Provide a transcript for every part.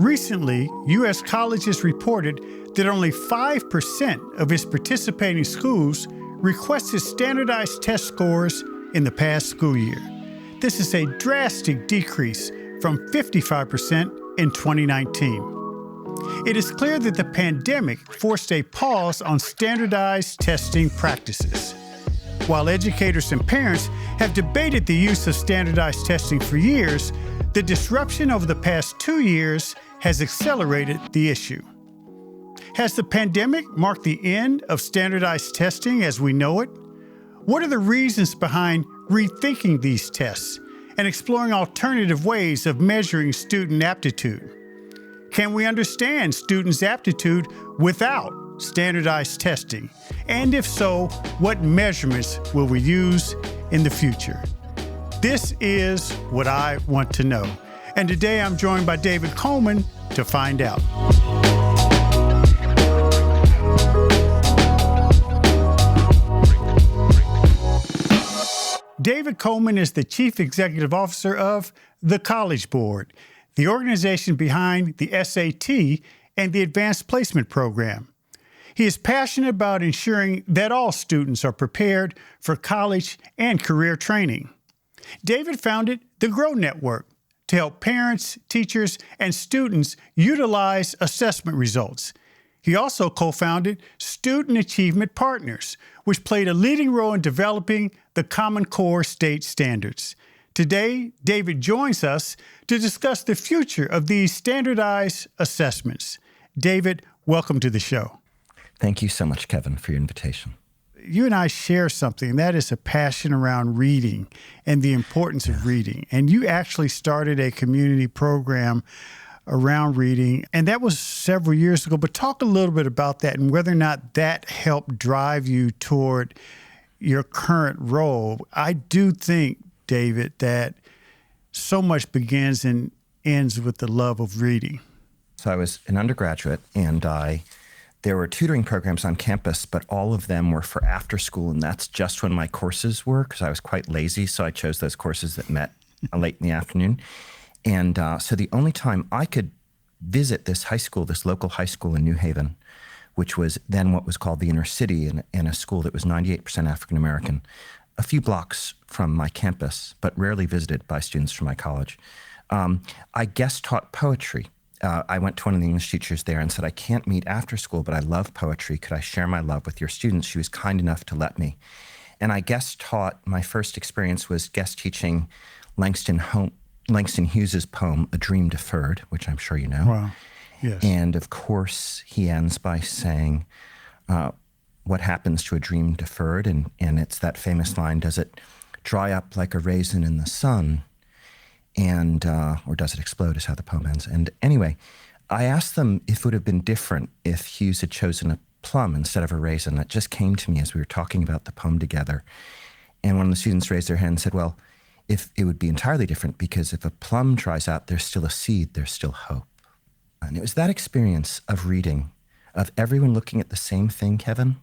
Recently, U.S. colleges reported that only 5% of its participating schools requested standardized test scores in the past school year. This is a drastic decrease from 55% in 2019. It is clear that the pandemic forced a pause on standardized testing practices. While educators and parents have debated the use of standardized testing for years, the disruption over the past 2 years has accelerated the issue. Has the pandemic marked the end of standardized testing as we know it? What are the reasons behind rethinking these tests and exploring alternative ways of measuring student aptitude? Can we understand students' aptitude without standardized testing? And if so, what measurements will we use in the future? This is what I want to know. And today I'm joined by David Coleman to find out. David Coleman is the Chief Executive Officer of the College Board, the organization behind the SAT and the Advanced Placement Program. He is passionate about ensuring that all students are prepared for college and career training. David founded the Grow Network to help parents, teachers, and students utilize assessment results. He also co-founded Student Achievement Partners, which played a leading role in developing the Common Core state standards. Today, David joins us to discuss the future of these standardized assessments. David, welcome to the show. Thank you so much, Kevin, for your invitation. You and I share something, that is a passion around reading and the importance of reading. And you actually started a community program around reading, and that was several years ago. But talk a little bit about that and whether or not that helped drive you toward your current role. I do think, David, that so much begins and ends with the love of reading. So I was an undergraduate, and there were tutoring programs on campus, but all of them were for after school, and that's just when my courses were, because I was quite lazy, so I chose those courses that met late in the afternoon. And so the only time I could visit this high school, this local high school in New Haven, which was then what was called the inner city, and a school that was 98% African-American, a few blocks from my campus, but rarely visited by students from my college. I guest taught poetry. I went to one of the English teachers there and said, I can't meet after school, but I love poetry. Could I share my love with your students? She was kind enough to let me. And I guest taught, my first experience was guest teaching Langston Hughes's poem, A Dream Deferred, which I'm sure you know. Wow. Yes. And of course, he ends by saying, what happens to a dream deferred? And it's that famous line, does it dry up like a raisin in the sun? And or does it explode, is how the poem ends. And anyway, I asked them if it would have been different if Hughes had chosen a plum instead of a raisin. That just came to me as we were talking about the poem together. And one of the students raised their hand and said, well, if it would be entirely different, because if a plum dries out, there's still a seed, there's still hope. And it was that experience of reading, of everyone looking at the same thing, Kevin,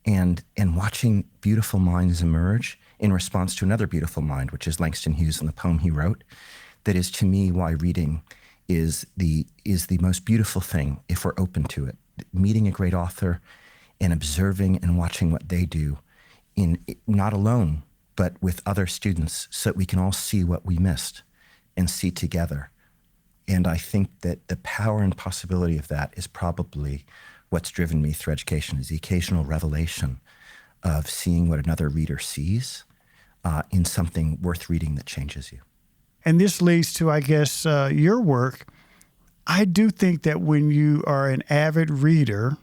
and watching beautiful minds emerge in response to another beautiful mind, which is Langston Hughes and the poem he wrote. That is, to me, why reading is the most beautiful thing if we're open to it. Meeting a great author and observing and watching what they do, not alone, but with other students, so that we can all see what we missed and see together. And I think that the power and possibility of that is probably what's driven me through education, is the occasional revelation of seeing what another reader sees in something worth reading that changes you. And this leads to, I guess, your work. I do think that when you are an avid reader,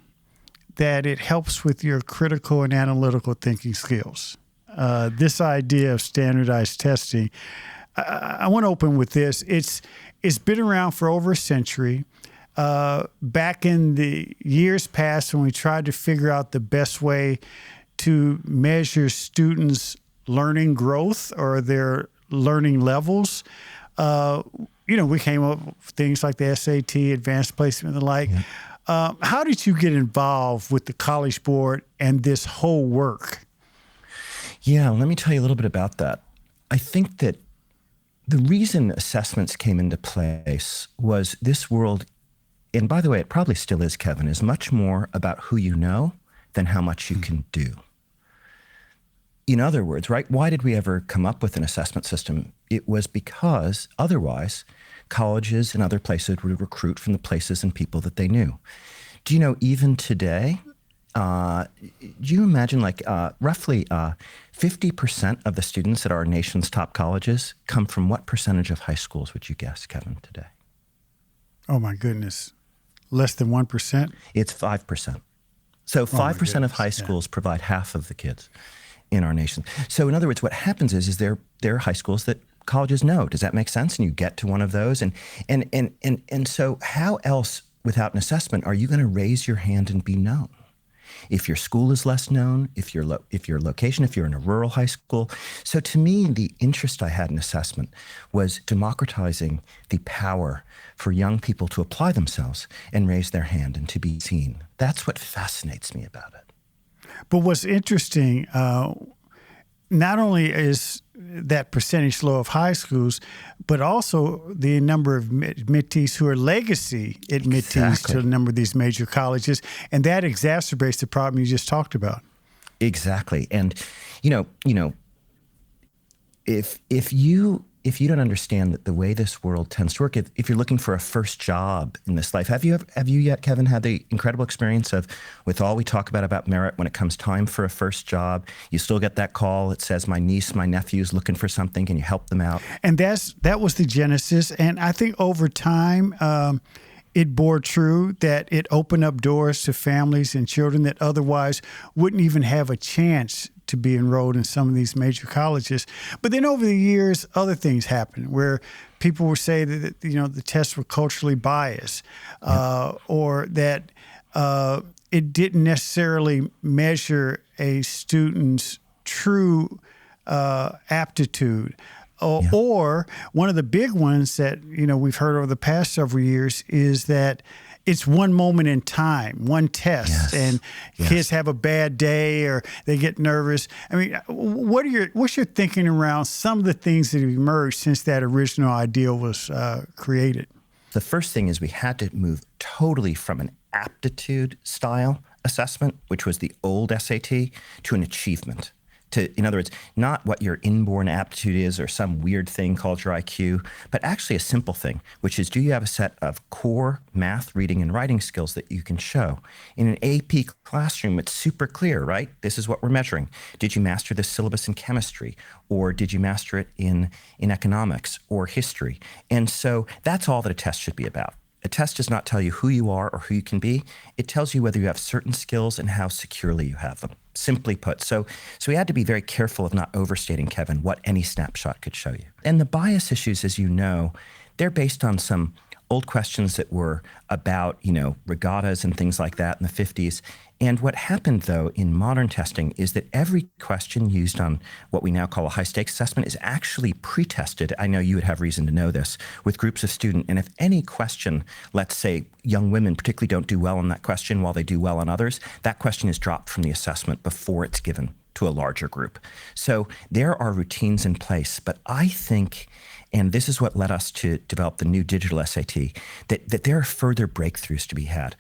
that it helps with your critical and analytical thinking skills. This idea of standardized testing, I want to open with this. It's been around for over a century. Back in the years past, when we tried to figure out the best way to measure students' learning growth or their learning levels, we came up with things like the SAT, advanced placement, and the like. Yeah. How did you get involved with the College Board and this whole work? Yeah, let me tell you a little bit about that. I think that the reason assessments came into place was this world and by the way, it probably still is, Kevin, is much more about who you know than how much you can do. In other words, right, why did we ever come up with an assessment system? It was because otherwise colleges and other places would recruit from the places and people that they knew. Do you know, even today, do you imagine roughly 50% of the students at our nation's top colleges come from what percentage of high schools would you guess, Kevin, today? Oh, my goodness. Less than 1%? It's 5%. So 5% of high schools provide half of the kids in our nation. So in other words, what happens is there are high schools that colleges know. Does that make sense? And you get to one of those. And so how else, without an assessment, are you going to raise your hand and be known? If your school is less known, if your location, if you're in a rural high school. So to me, the interest I had in assessment was democratizing the power for young people to apply themselves and raise their hand and to be seen. That's what fascinates me about it. But what's interesting, not only is that percentage low of high schools, but also the number of admittees who are legacy admittees to a number of these major colleges. And that exacerbates the problem you just talked about. Exactly. And, if you don't understand that the way this world tends to work, if you're looking for a first job in this life, have you yet, Kevin, had the incredible experience of, with all we talk about merit, when it comes time for a first job, you still get that call that says, my niece, my nephew's looking for something, can you help them out? And that was the genesis. And I think over time, it bore true that it opened up doors to families and children that otherwise wouldn't even have a chance to be enrolled in some of these major colleges. But then over the years, other things happened where people would say that, the tests were culturally biased, or that it didn't necessarily measure a student's true aptitude. Or one of the big ones that, we've heard over the past several years is that it's one moment in time, one test, and kids have a bad day or they get nervous. I mean, what's your thinking around some of the things that have emerged since that original ideal was created? The first thing is we had to move totally from an aptitude style assessment, which was the old SAT, to an achievement. In other words, not what your inborn aptitude is or some weird thing called your IQ, but actually a simple thing, which is, do you have a set of core math, reading, and writing skills that you can show? In an AP classroom, it's super clear, right? This is what we're measuring. Did you master this syllabus in chemistry? Or did you master it in economics or history? And so that's all that a test should be about. A test does not tell you who you are or who you can be. It tells you whether you have certain skills and how securely you have them, simply put. So we had to be very careful of not overstating, Kevin, what any snapshot could show you. And the bias issues, as you know, they're based on some old questions that were about, regattas and things like that in the 50s. And what happened, though, in modern testing is that every question used on what we now call a high-stakes assessment is actually pre-tested. I know you would have reason to know this, with groups of students. And if any question, let's say young women particularly don't do well on that question while they do well on others, that question is dropped from the assessment before it's given to a larger group. So there are routines in place. But I think, and this is what led us to develop the new digital SAT, that there are further breakthroughs to be had.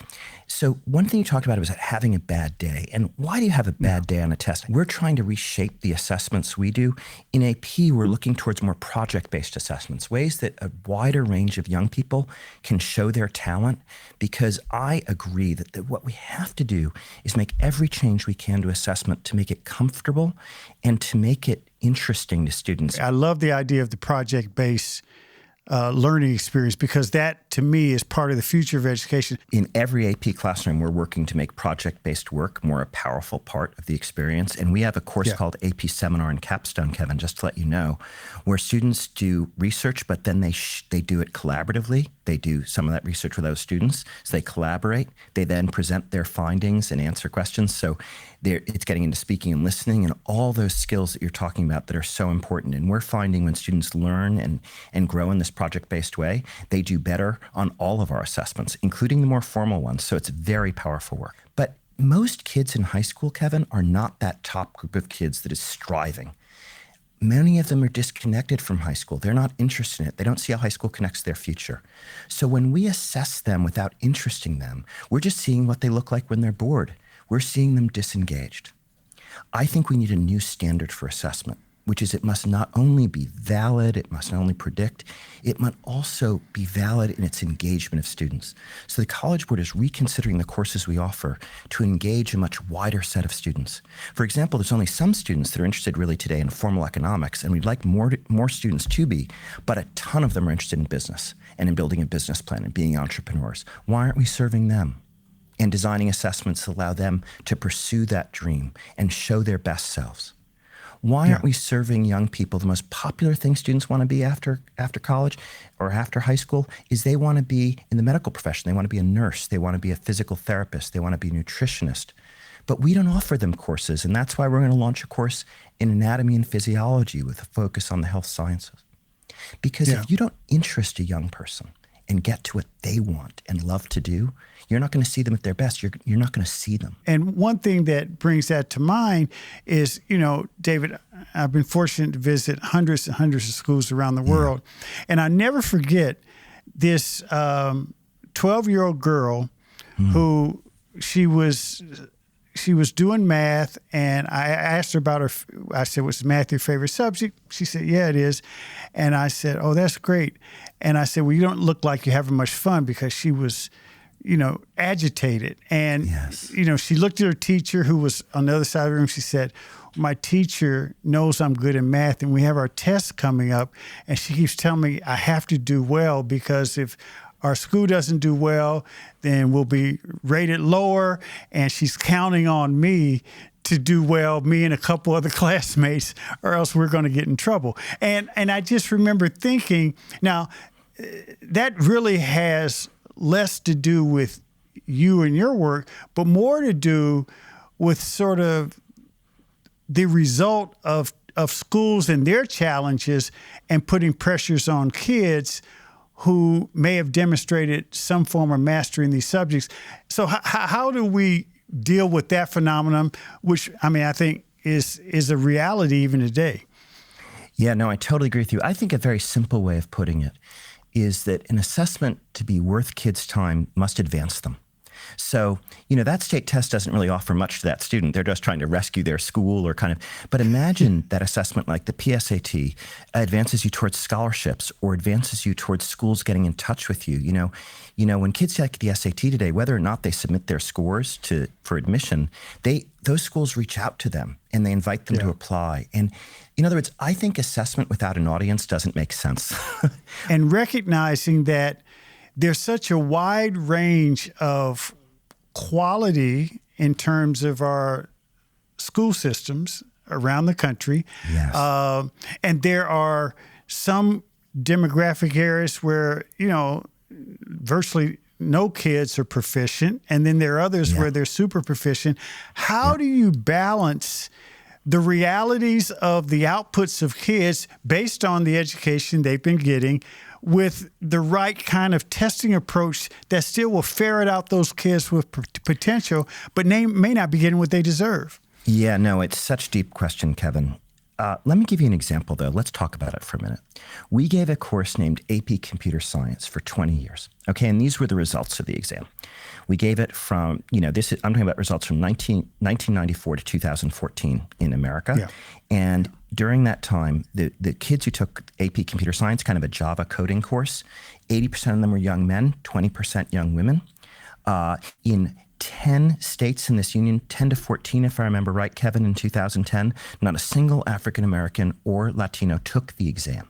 So one thing you talked about was having a bad day. And why do you have a bad day on a test? We're trying to reshape the assessments we do. In AP, we're looking towards more project-based assessments, ways that a wider range of young people can show their talent, because I agree that what we have to do is make every change we can to assessment to make it comfortable and to make it interesting to students. I love the idea of the project-based learning experience, because that, to me, is part of the future of education. In every AP classroom, we're working to make project-based work more a powerful part of the experience. And we have a course called AP Seminar and Capstone, Kevin, just to let you know, where students do research, but then they do it collaboratively. They do some of that research with those students. So they collaborate. They then present their findings and answer questions. So it's getting into speaking and listening and all those skills that you're talking about that are so important. And we're finding when students learn and grow in this project-based way, they do better on all of our assessments, including the more formal ones. So it's very powerful work. But most kids in high school, Kevin, are not that top group of kids that is striving. Many of them are disconnected from high school. They're not interested in it. They don't see how high school connects to their future. So when we assess them without interesting them, we're just seeing what they look like when they're bored. We're seeing them disengaged. I think we need a new standard for assessment, which is it must not only be valid, it must not only predict, it must also be valid in its engagement of students. So the College Board is reconsidering the courses we offer to engage a much wider set of students. For example, there's only some students that are interested really today in formal economics, and we'd like more students to be, but a ton of them are interested in business and in building a business plan and being entrepreneurs. Why aren't we serving them? And designing assessments that allow them to pursue that dream and show their best selves. Why aren't we serving young people? The most popular thing students want to be after college or after high school is they want to be in the medical profession. They want to be a nurse. They want to be a physical therapist. They want to be a nutritionist. But we don't offer them courses, and that's why we're going to launch a course in anatomy and physiology with a focus on the health sciences. Because if you don't interest a young person and get to what they want and love to do, you're not going to see them at their best. You're not going to see them. And one thing that brings that to mind is, David, I've been fortunate to visit hundreds and hundreds of schools around the world. And I never forget this 12-year-old girl who she was doing math, and I asked her about I said, was math your favorite subject? She said, yeah, it is. And I said, oh, that's great. And I said, well, you don't look like you're having much fun, because she was agitated. And, she looked at her teacher, who was on the other side of the room. She said, my teacher knows I'm good in math, and we have our tests coming up. And she keeps telling me I have to do well, because if our school doesn't do well, then we'll be rated lower. And she's counting on me to do well, me and a couple other classmates, or else we're going to get in trouble. And I just remember thinking, now, that really has less to do with you and your work, but more to do with sort of the result of schools and their challenges, and putting pressures on kids who may have demonstrated some form of mastery in these subjects. So how do we deal with that phenomenon, which, I think is a reality even today? Yeah, no, I totally agree with you. I think a very simple way of putting it is that an assessment to be worth kids' time must advance them. So, that state test doesn't really offer much to that student. They're just trying to rescue their school but imagine that assessment like the PSAT advances you towards scholarships or advances you towards schools getting in touch with you. When kids take the SAT today, whether or not they submit their scores for admission, those schools reach out to them and they invite them to apply. And in other words, I think assessment without an audience doesn't make sense. And recognizing that there's such a wide range of quality in terms of our school systems around the country. Yes. And there are some demographic areas where, virtually no kids are proficient. And then there are others where they're super proficient. How do you balance the realities of the outputs of kids based on the education they've been getting with the right kind of testing approach that still will ferret out those kids with potential, but may not be getting what they deserve? Yeah, no, it's such a deep question, Kevin. Let me give you an example, though. Let's talk about it for a minute. We gave a course named AP Computer Science for 20 years. Okay, and these were the results of the exam. We gave it from, I'm talking about results from 1994 to 2014 in America. Yeah. And during that time, the kids who took AP Computer Science, kind of a Java coding course, 80% of them were young men, 20% young women. In 10 states in this union, 10 to 14, if I remember right, Kevin, in 2010, not a single African-American or Latino took the exam.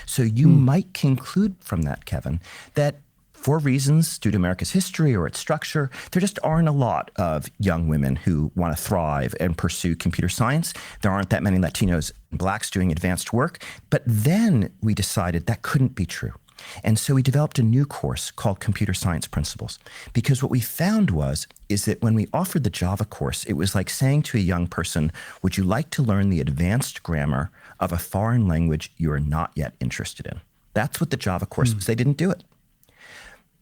So you might conclude from that, Kevin, that for reasons due to America's history or its structure, there just aren't a lot of young women who want to thrive and pursue computer science. There aren't that many Latinos and Blacks doing advanced work. But then we decided that couldn't be true. And so we developed a new course called Computer Science Principles, because what we found is that when we offered the Java course, it was like saying to a young person, would you like to learn the advanced grammar of a foreign language you are not yet interested in? That's what the Java course was. They didn't do it.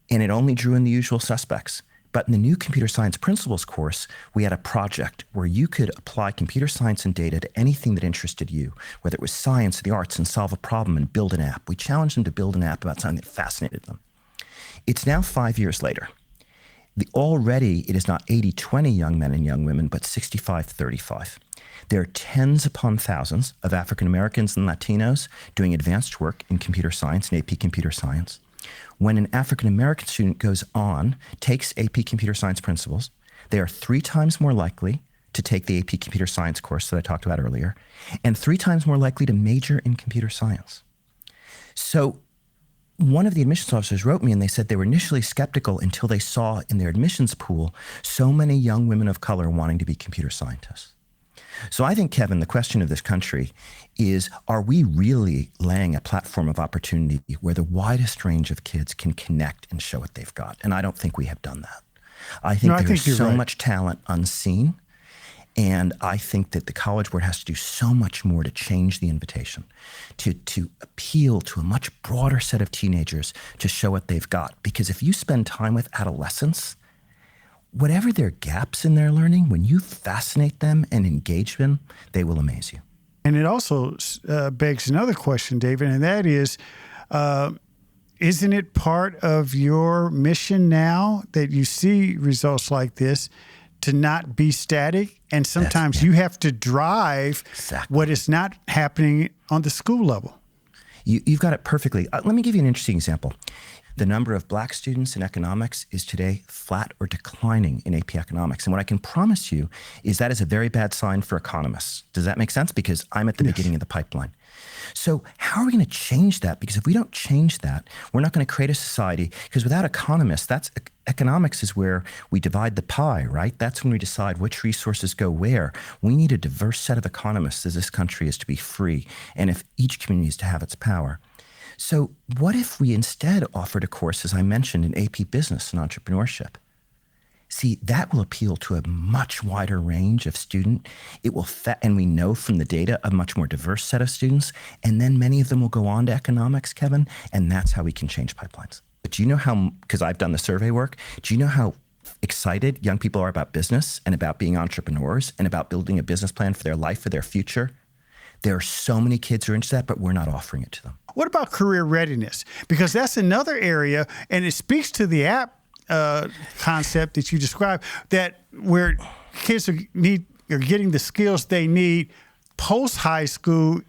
And it only drew in the usual suspects. But in the new computer science principles course, we had a project where you could apply computer science and data to anything that interested you, whether it was science or the arts, and solve a problem and build an app. We challenged them to build an app about something that fascinated them. It's now 5 years later. Already, it is not 80-20 young men and young women, but 65-35. There are tens upon thousands of African Americans and Latinos doing advanced work in computer science and AP computer science. When an African American student goes on, takes AP computer science principles, they are 3 times more likely to take the AP computer science course that I talked about earlier, and 3 times more likely to major in computer science. So one of the admissions officers wrote me and they said they were initially skeptical until they saw in their admissions pool so many young women of color wanting to be computer scientists. So I think, Kevin, the question of this country is, are we really laying a platform of opportunity where the widest range of kids can connect and show what they've got? And I don't think we have done that. I think there's so much talent unseen. And I think that the College Board has to do so much more to change the invitation, to appeal to a much broader set of teenagers to show what they've got. Because if you spend time with adolescents, whatever their gaps in their learning, when you fascinate them and engage them, they will amaze you. And it also begs another question, David, and that is, isn't it part of your mission now that you see results like this to not be static? And sometimes you have to drive what is not happening on the school level. You've got it perfectly. Let me give you an interesting example. The number of black students in economics is today flat or declining in AP economics. And what I can promise you is that is a very bad sign for economists. Does that make sense? Because I'm at the beginning of the pipeline. So how are we going to change that? Because if we don't change that, we're not going to create a society, because without economists, economics is where we divide the pie, right? That's when we decide which resources go where. We need a diverse set of economists as this country is to be free, and if each community is to have its power. So what if we instead offered a course, as I mentioned, in AP Business and Entrepreneurship? See, that will appeal to a much wider range of student. It will, and we know from the data, a much more diverse set of students. And then many of them will go on to economics, Kevin, and that's how we can change pipelines. But do you know how, because I've done the survey work, do you know how excited young people are about business and about being entrepreneurs and about building a business plan for their life, for their future? There are so many kids who are interested in that, but we're not offering it to them. What about career readiness? Because that's another area, and it speaks to the app concept that you described, that where kids are getting the skills they need post-high school,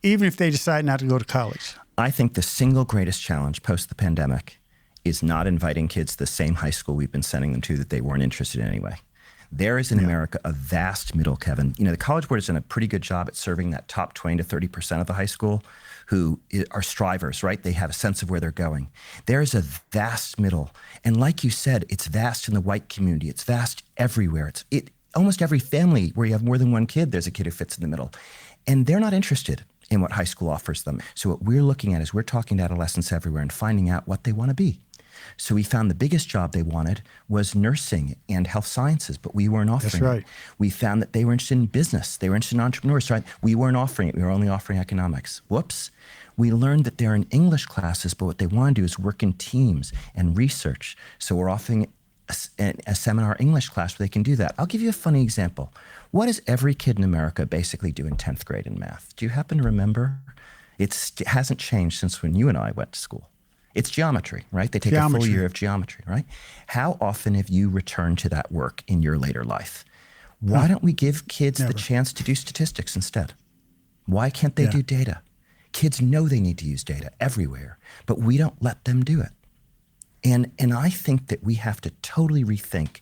even if they decide not to go to college. I think the single greatest challenge post the pandemic is not inviting kids to the same high school we've been sending them to that they weren't interested in anyway. There is in America a vast middle, Kevin. You know, the College Board has done a pretty good job at serving that top 20 to 30% of the high school who are strivers, right? They have a sense of where they're going. There is a vast middle. And like you said, it's vast in the white community. It's vast everywhere. Almost every family where you have more than one kid, there's a kid who fits in the middle. And they're not interested in what high school offers them. So what we're looking at is we're talking to adolescents everywhere and finding out what they want to be. So we found the biggest job they wanted was nursing and health sciences, but we weren't offering it. We found that they were interested in business. They were interested in entrepreneurs, right? We weren't offering it. We were only offering economics. Whoops. We learned that they're in English classes, but what they want to do is work in teams and research. So we're offering a seminar English class where they can do that. I'll give you a funny example. What does every kid in America basically do in 10th grade in math? Do you happen to remember? It hasn't changed since when you and I went to school. It's geometry, right? They take a full year of geometry, right? How often have you returned to that work in your later life? Why don't we give kids the chance to do statistics instead? Why can't they do data? Kids know they need to use data everywhere, but we don't let them do it. And I think that we have to totally rethink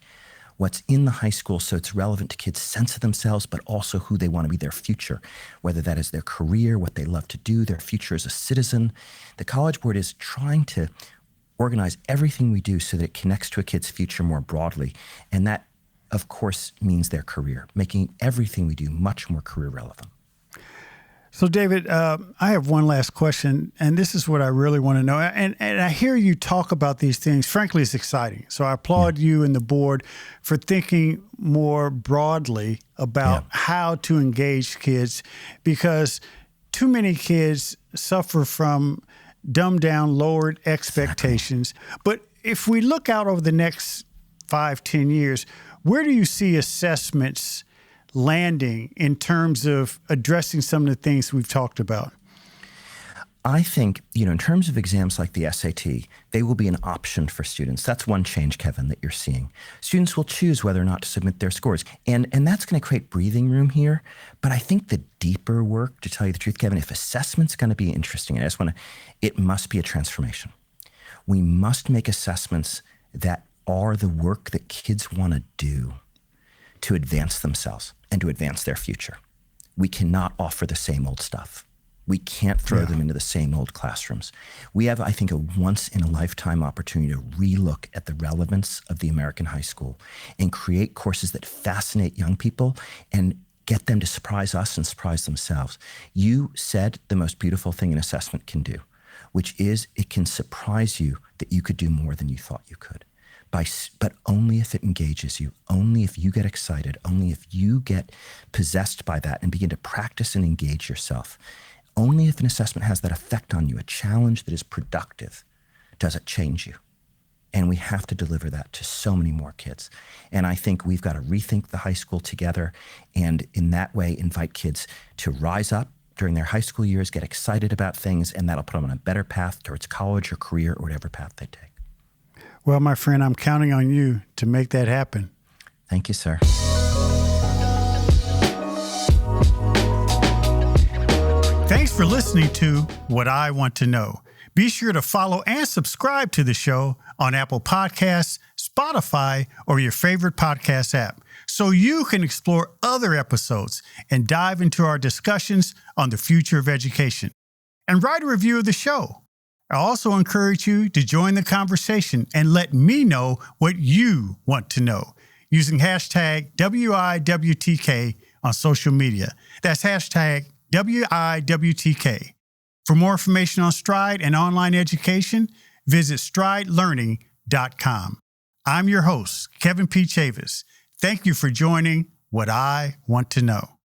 what's in the high school so it's relevant to kids' sense of themselves, but also who they want to be, their future, whether that is their career, what they love to do, their future as a citizen. The College Board is trying to organize everything we do so that it connects to a kid's future more broadly. And that, of course, means their career, making everything we do much more career relevant. So, David, I have one last question, and this is what I really want to know. And I hear you talk about these things. Frankly, it's exciting. So I applaud you and the board for thinking more broadly about how to engage kids, because too many kids suffer from dumbed down, lowered expectations. But if we look out over the next 5, 10 years, where do you see assessments landing in terms of addressing some of the things we've talked about? I think, in terms of exams like the SAT, they will be an option for students. That's one change, Kevin, that you're seeing. Students will choose whether or not to submit their scores. And that's going to create breathing room here. But I think the deeper work, to tell you the truth, Kevin, if assessment's going to be interesting, it must be a transformation. We must make assessments that are the work that kids want to do to advance themselves and to advance their future. We cannot offer the same old stuff. We can't throw them into the same old classrooms. We have, I think, a once-in-a-lifetime opportunity to relook at the relevance of the American high school and create courses that fascinate young people and get them to surprise us and surprise themselves. You said the most beautiful thing an assessment can do, which is it can surprise you that you could do more than you thought you could. But only if it engages you, only if you get excited, only if you get possessed by that and begin to practice and engage yourself. Only if an assessment has that effect on you, a challenge that is productive, does it change you. And we have to deliver that to so many more kids. And I think we've got to rethink the high school together and in that way invite kids to rise up during their high school years, get excited about things, and that'll put them on a better path towards college or career or whatever path they take. Well, my friend, I'm counting on you to make that happen. Thank you, sir. Thanks for listening to What I Want to Know. Be sure to follow and subscribe to the show on Apple Podcasts, Spotify, or your favorite podcast app so you can explore other episodes and dive into our discussions on the future of education. And write a review of the show. I also encourage you to join the conversation and let me know what you want to know using hashtag WIWTK on social media. That's hashtag WIWTK. For more information on Stride and online education, visit stridelearning.com. I'm your host, Kevin P. Chavis. Thank you for joining What I Want to Know.